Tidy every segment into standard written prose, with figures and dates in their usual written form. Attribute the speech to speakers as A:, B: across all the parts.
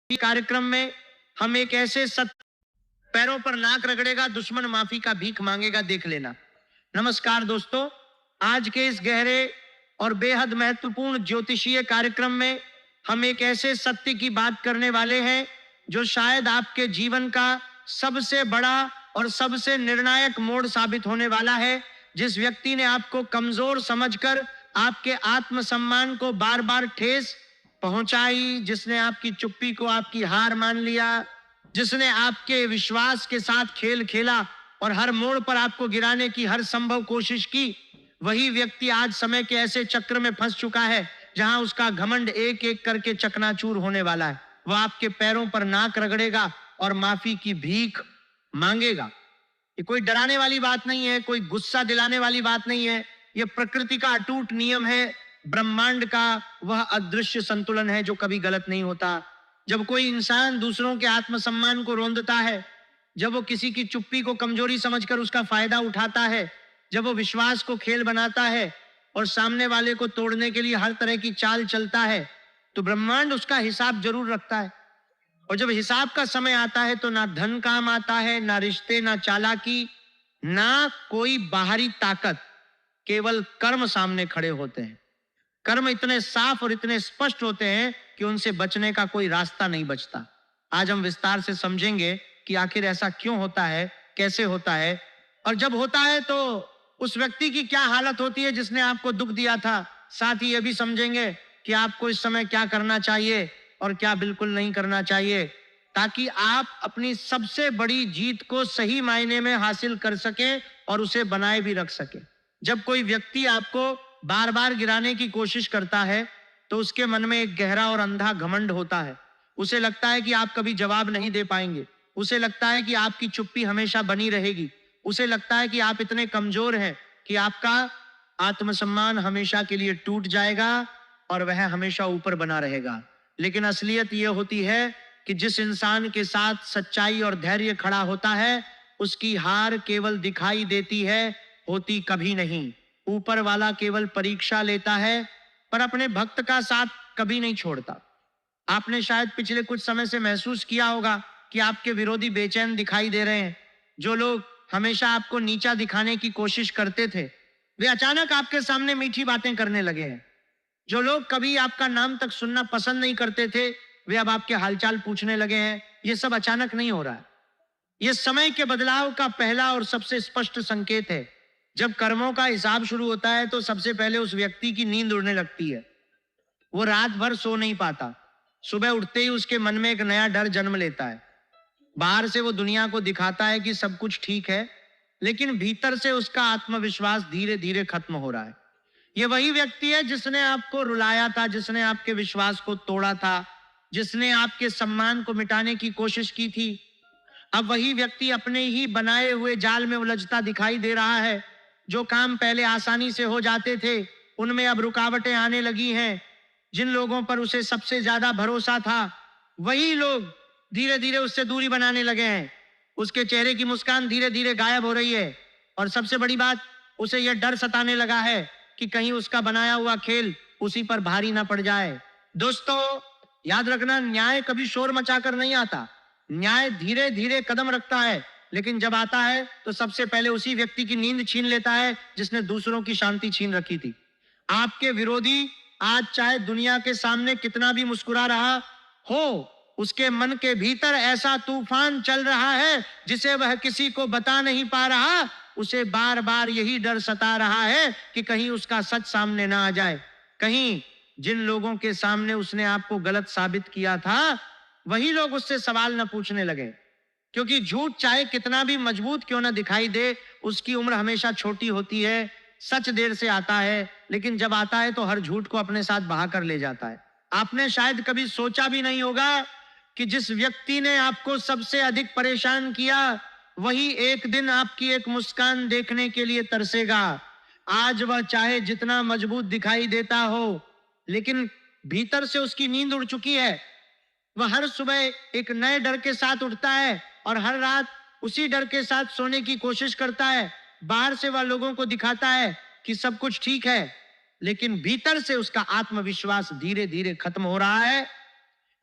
A: कार्यक्रम में हम एक ऐसे सत्य पैरों पर नाक रगड़ेगा, दुश्मन माफी का भीख मांगेगा, देख लेना। नमस्कार दोस्तों, आज के इस गहरे और बेहद महत्वपूर्ण ज्योतिषीय कार्यक्रम में हम एक ऐसे सत्य की बात करने वाले हैं जो शायद आपके जीवन का सबसे बड़ा और सबसे निर्णायक मोड़ साबित होने वाला है। जिस व्यक्ति ने आपको कमजोर समझकर आपके आत्मसम्मान को बार बार ठेस पहुंचाई, जिसने आपकी चुप्पी को आपकी हार मान लिया, जिसने आपके विश्वास के साथ खेल खेला और हर मोड़ पर आपको गिराने की हर संभव कोशिश की, वही व्यक्ति आज समय के ऐसे चक्र में फंस चुका है जहां उसका घमंड एक एक करके चकनाचूर होने वाला है। वह आपके पैरों पर नाक रगड़ेगा और माफी की भीख मांगेगा। ये कोई डराने वाली बात नहीं है, कोई गुस्सा दिलाने वाली बात नहीं है। यह प्रकृति का अटूट नियम है, ब्रह्मांड का वह अदृश्य संतुलन है जो कभी गलत नहीं होता। जब कोई इंसान दूसरों के आत्मसम्मान को रोंदता है, जब वो किसी की चुप्पी को कमजोरी समझकर उसका फायदा उठाता है, जब वो विश्वास को खेल बनाता है और सामने वाले को तोड़ने के लिए हर तरह की चाल चलता है, तो ब्रह्मांड उसका हिसाब जरूर रखता है। और जब हिसाब का समय आता है तो ना धन काम आता है, ना रिश्ते, ना चालाकी, ना कोई बाहरी ताकत, केवल कर्म सामने खड़े होते हैं। कर्म इतने साफ और इतने स्पष्ट होते हैं कि उनसे बचने का कोई रास्ता नहीं बचता। आज हम विस्तार से समझेंगे कि आखिर ऐसा क्यों होता है, कैसे होता है, और जब होता है तो उस व्यक्ति की क्या हालत होती है जिसने आपको दुख दिया था। साथ ही यह भी समझेंगे कि आपको इस समय क्या करना चाहिए और क्या बिल्कुल नहीं करना चाहिए, ताकि आप अपनी सबसे बड़ी जीत को सही मायने में हासिल कर सके और उसे बनाए भी रख सके। जब कोई व्यक्ति आपको बार बार गिराने की कोशिश करता है तो उसके मन में एक गहरा और अंधा घमंड होता है। उसे लगता है कि आप कभी जवाब नहीं दे पाएंगे, उसे लगता है कि आपकी चुप्पी हमेशा बनी रहेगी, उसे लगता है कि आप इतने कमजोर हैं कि आपका आत्मसम्मान हमेशा के लिए टूट जाएगा और वह हमेशा ऊपर बना रहेगा। लेकिन असलियत यह होती है कि जिस इंसान के साथ सच्चाई और धैर्य खड़ा होता है, उसकी हार केवल दिखाई देती है, होती कभी नहीं। ऊपर वाला केवल परीक्षा लेता है पर अपने भक्त का साथ कभी नहीं छोड़ता। आपने शायद पिछले कुछ समय से महसूस किया होगा कि आपके विरोधी बेचैन दिखाई दे रहे हैं। जो लोग हमेशा आपको नीचा दिखाने की कोशिश करते थे, वे अचानक आपके सामने मीठी बातें करने लगे हैं। जो लोग कभी आपका नाम तक सुनना पसंद नहीं करते थे, वे अब आपके हालचाल पूछने लगे हैं। यह सब अचानक नहीं हो रहा है, यह समय के बदलाव का पहला और सबसे स्पष्ट संकेत है। जब कर्मों का हिसाब शुरू होता है तो सबसे पहले उस व्यक्ति की नींद उड़ने लगती है। वो रात भर सो नहीं पाता। सुबह उठते ही उसके मन में एक नया डर जन्म लेता है। बाहर से वो दुनिया को दिखाता है कि सब कुछ ठीक है, लेकिन भीतर से उसका आत्मविश्वास धीरे धीरे खत्म हो रहा है। ये वही व्यक्ति है जिसने आपको रुलाया था, जिसने आपके विश्वास को तोड़ा था, जिसने आपके सम्मान को मिटाने की कोशिश की थी। अब वही व्यक्ति अपने ही बनाए हुए जाल में उलझता दिखाई दे रहा है। जो काम पहले आसानी से हो जाते थे, उनमें अब रुकावटें आने लगी हैं। जिन लोगों पर उसे सबसे ज्यादा भरोसा था, वही लोग धीरे धीरे उससे दूरी बनाने लगे हैं। उसके चेहरे की मुस्कान धीरे धीरे गायब हो रही है और सबसे बड़ी बात, उसे यह डर सताने लगा है कि कहीं उसका बनाया हुआ खेल उसी पर भारी ना पड़ जाए। दोस्तों, याद रखना, न्याय कभी शोर मचाकर नहीं आता। न्याय धीरे धीरे कदम रखता है, लेकिन जब आता है तो सबसे पहले उसी व्यक्ति की नींद छीन लेता है जिसने दूसरों की शांति छीन रखी थी। आपके विरोधी आज चाहे दुनिया के सामने कितना भी मुस्कुरा रहा हो, उसके मन के भीतर ऐसा तूफान चल रहा है जिसे वह किसी को बता नहीं पा रहा। उसे बार बार यही डर सता रहा है कि कहीं उसका सच सामने ना आ जाए, कहीं जिन लोगों के सामने उसने आपको गलत साबित किया था, वही लोग उससे सवाल न पूछने लगे। क्योंकि झूठ चाहे कितना भी मजबूत क्यों ना दिखाई दे, उसकी उम्र हमेशा छोटी होती है। सच देर से आता है, लेकिन जब आता है तो हर झूठ को अपने साथ बहा कर ले जाता है। आपने शायद कभी सोचा भी नहीं होगा कि जिस व्यक्ति ने आपको सबसे अधिक परेशान किया, वही एक दिन आपकी एक मुस्कान देखने के लिए तरसेगा। आज वह चाहे जितना मजबूत दिखाई देता हो, लेकिन भीतर से उसकी नींद उड़ चुकी है। वह हर सुबह एक नए डर के साथ उठता है और हर रात उसी डर के साथ सोने की कोशिश करता है। बाहर से वह लोगों को दिखाता है कि सब कुछ ठीक है, लेकिन भीतर से उसका आत्मविश्वास धीरे धीरे खत्म हो रहा है।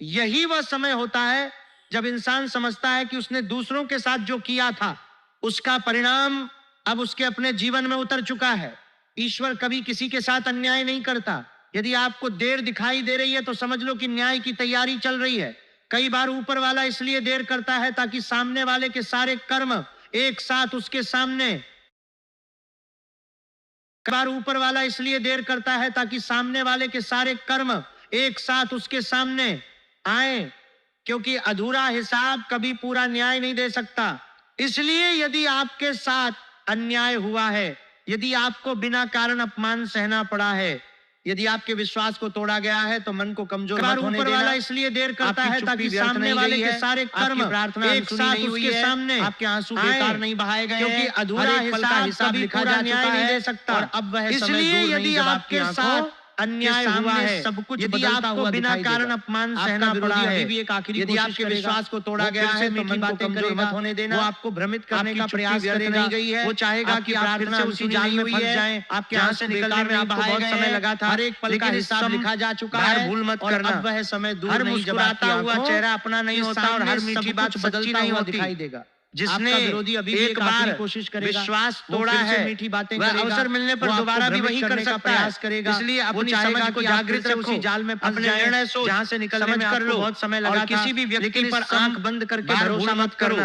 A: यही वह समय होता है जब इंसान समझता है कि उसने दूसरों के साथ जो किया था उसका परिणाम अब उसके अपने जीवन में उतर चुका है। ईश्वर कभी किसी के साथ अन्याय नहीं करता। यदि आपको देर दिखाई दे रही है तो समझ लो कि न्याय की तैयारी चल रही है। कई बार ऊपर वाला इसलिए देर करता है ताकि सामने वाले के सारे कर्म एक साथ उसके सामने कई बार ऊपर वाला इसलिए देर करता है ताकि सामने वाले के सारे कर्म एक साथ उसके सामने आए, क्योंकि अधूरा हिसाब कभी पूरा न्याय नहीं दे सकता। इसलिए यदि आपके साथ अन्याय हुआ है, यदि आपको बिना कारण अपमान सहना पड़ा है, यदि आपके विश्वास को तोड़ा गया है तो मन को कमजोर मत होने देना। वाला इसलिए देर करता है ताकि सामने वाले के सारे कर्म प्रार्थना एक साथ उसके सामने आपके आंसू बेकार नहीं बहाए गए, क्योंकि अधूरा हिसाब लिखा जा चुका है, नहीं दे सकता। और अब वह इसलिए यदि आपके साथ अन्याय हुआ है, सब कुछ यदि आपको बिना कारण अपमान सहना पड़ा है, अभी भी एक आखिरी यदि आपके विश्वास को तोड़ा गया है तो मन को कमजोर मत होने देना। वो आपको भ्रमित करने का प्रयास करेगा, वो चाहेगा कि आप फिर से उसी जाल में फंस जाएं। आपके आंसू निकलने में आपको बहुत समय लगा था, हर एक पल का हिसाब लिखा जा चुका है। भूल मत करना, अब वह समय दूर नहीं जब आता हुआ चेहरा अपना नहीं होता और हर मीठी बात बदलता हुआ दिखाई देगा। जिसने विरोधी अभी एक बार कोशिश करेगा, विश्वास तोड़ा है, मीठी बातें करेगा, अवसर मिलने पर दोबारा भी वही कर सकता प्रयास करेगा। इसलिए अपनी समझ को जागृत रखो, उसी जाल में फंस जाए, निर्णय सोच, जहां से निकलने में आपको बहुत समय लगा, किसी भी व्यक्ति पर आंख बंद करके भरोसा मत करो।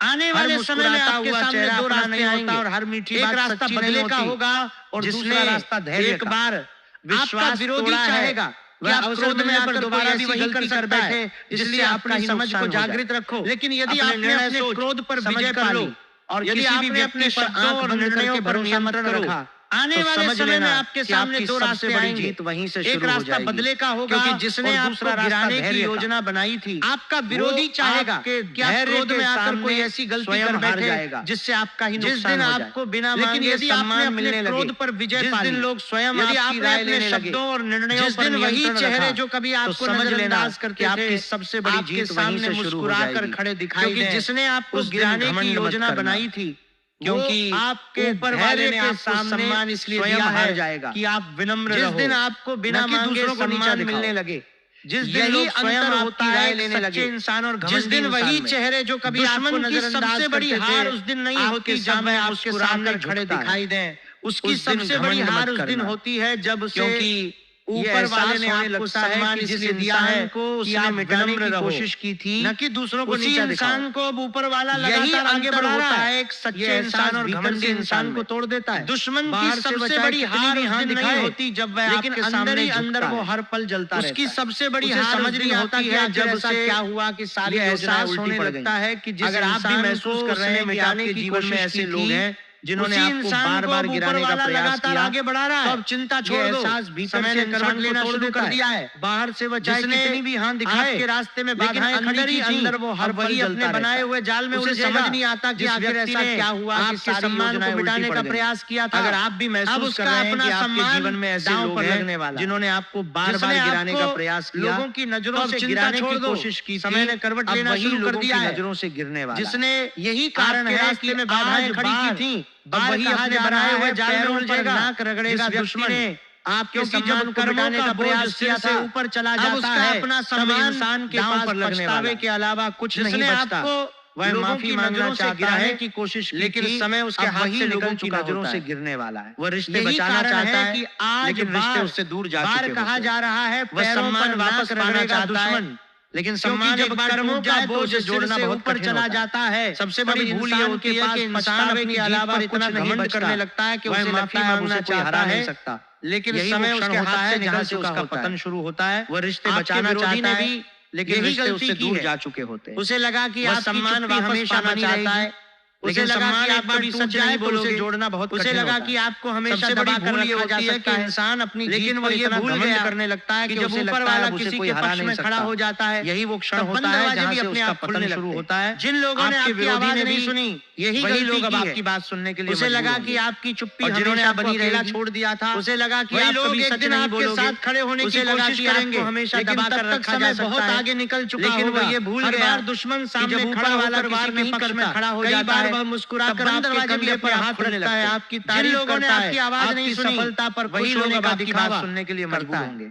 A: आने वाले समय में आपके सामने दो रास्ते आएंगे और हर मीठी बात रास्ता बदले का होगा और दूसरा रास्ता धैर्य। एक बार विश्वास विरोधी चाहेगा कि आप क्रोध में आकर दोबारा भी वही कर सकता है, इसलिए अपनी समझ को जागृत रखो। लेकिन यदि आपने अपने क्रोध पर विजय पा ली और यदि आपने अपने शब्दों और निर्णयों पर नियंत्रण रखा, आने वाले समय में आपके सामने दो रास्ते आएंगे। वहीं से एक रास्ता बदले का होगा, क्योंकि जिसने आपको गिराने की योजना बनाई थी, आपका विरोधी चाहेगा कि आप क्रोध में आकर कोई ऐसी गलती कर बैठे जिससे आपका ही नुकसान हो जाए। जिस दिन आपको बिना मांगे सम्मान मिलने लगे, क्रोध पर विजय पा ली, जिस दिन लोग स्वयं आपकी राय लेने लगे, शब्दों और निर्णयों पर वही चेहरे जो कभी आपको नजरअंदाज करके आपकी सबसे बड़ी जीत वहीं से मुस्कुराकर खड़े दिखाई दें। जिसने आपको गिराने की योजना बनाई थी, क्योंकि आपके ऊपर वाले ने आपको सम्मान इसलिए दिया है कि आप विनम्र रहो। जिस दिन आपको बिना मांगे सम्मान मिलने लगे, जिस दिन लोग स्वयं होता है लेने लगे इंसान और जिस दिन वही चेहरे जो कभी आपको सबसे बड़ी हार उस दिन नहीं होती जब मैं आपके सामने खड़े दिखाई दें, उसकी सबसे बड़ी हार उस दिन होती है जब क्योंकि ऊपर वाले ने आपको सम्मान इसलिए दिया है कि आप मिटाने की कोशिश की थी, न कि दूसरों को नीचा इंसान को अब ऊपर वाला लगातार आगे बढ़ा रहा है। एक सच्चे इंसान और घमंडी इंसान को तोड़ देता है। दुश्मन की सबसे बड़ी हार हाथ दिखाई होती जब वह लेकिन अंदर ही अंदर वो हर पल जलता रहता है। उसकी सबसे बड़ी हार समझ नहीं होती है जब ऐसा क्या हुआ कि सारी एहसास होने लगता है कि अगर आप भी महसूस कर रहे हैं मिटाने की जीवन में ऐसे लोग हैं जिन्होंने आपको बार-बार गिराने का प्रयास किया, आगे बढ़ा रहा है, तो अब चिंता छोड़ दो। एहसास भीतर से करवट लेना शुरू कर दिया है। बाहर से वह चाहे कितनी भी हाथ दिखाए आपके रास्ते में बाधाएं खड़ी की अंदर वो हर वही अपने बनाए हुए जाल में उसे समझ नहीं आता कि आखिर ऐसा क्या हुआ कि आपके सम्मान को मिटाने का प्रयास किया था। अगर आप भी महसूस कर रहे हैं कि आपके जीवन में ऐसे लोग हैं जिन्होंने आपको बार-बार गिराने का प्रयास किया, लोगों की नजरों से गिराने की कोशिश की, समय ने करवट लेना शुरू कर दिया है, नजरों से गिरने वाला, जिसने यही कारण है कि बाधाएं खड़ी की थी, वही अपने बनाए हुए जाल में उलझेगा, नाक रगड़ेगा दुश्मन ने आपके सम्मान को मिटाने का प्रयास किया था, ऊपर चला जाता है, अपना सम्मान इंसान के पास पछतावे के अलावा कुछ नहीं बचता। वह माफी मांगना चाहता है की कोशिश, लेकिन समय उसके हाथ से निकल चुका, नजरों से गिरने वाला है। वह रिश्ते बचाना चाहता है कि आज लेकिन रिश्ते उससे दूर जा चुके हैं। कहा जा रहा है वह सम्मान वापस पाना चाहता है, लेकिन सम्मान एक बार कर्मों का बोझ जोड़ना बहुत ऊपर चला जाता है। सबसे बड़ी भूल ये होती है कि इंसान अपने अलावा इतना घमंड करने लगता है कि उसे माफी मांगना चाहता है, लेकिन समय उसके हाथ से निकल चुका उसका पतन शुरू होता है। वह रिश्ते बचाना चाहता है, लेकिन रिश्ते उससे दूर जा चुके होते हैं। उसे लगा कि आप सम्मान हमेशा बनी चाहता है, उसे लगा कि आप कभी सच नहीं बोलोगे, जोड़ना बहुत उसे लगा कि आपको हमेशा दबा कर रखा जा सकता है इंसान अपनी, लेकिन वो ये भूल गया करने लगता है कि जब ऊपर वाला किसी के पक्ष में खड़ा हो जाता है, यही वो क्षण होता है जहां से उसका पतन शुरू होता है। जिन लोगों ने आपकी आवाज नहीं सुनी, यही वही लोग अब आपकी बात सुनने के लिए, उसे लगा कि आपकी चुप्पी हमेशा बनी रहेगी, छोड़ दिया था। उसे लगा कि आप कभी सच नहीं बोलोगे, साथ खड़े होने की कोशिश करेंगे, हमेशा दबा कर रखा जा सकता है। बहुत आगे निकल चुका, लेकिन वो ये भूल गया दुश्मन सामने खड़ा वाला किसी के पक्ष में खड़ा हो जाता है, वह मुस्कुराकर आपके कंधे पर हाथ रखता है, आपकी तारीफ करता है, आपकी आवाज नहीं सुनी, सफलता पर वही लोग अब आपकी बात सुनने के लिए मजबूर होंगे।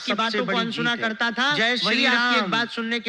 A: आपकी
B: सबसे
A: बातों को
B: बड़ी
A: अनसुना
B: जीत है।
A: करता था,
B: जय
A: वही
B: श्री
A: आपकी एक
B: राम।
A: बात सुनने के लिए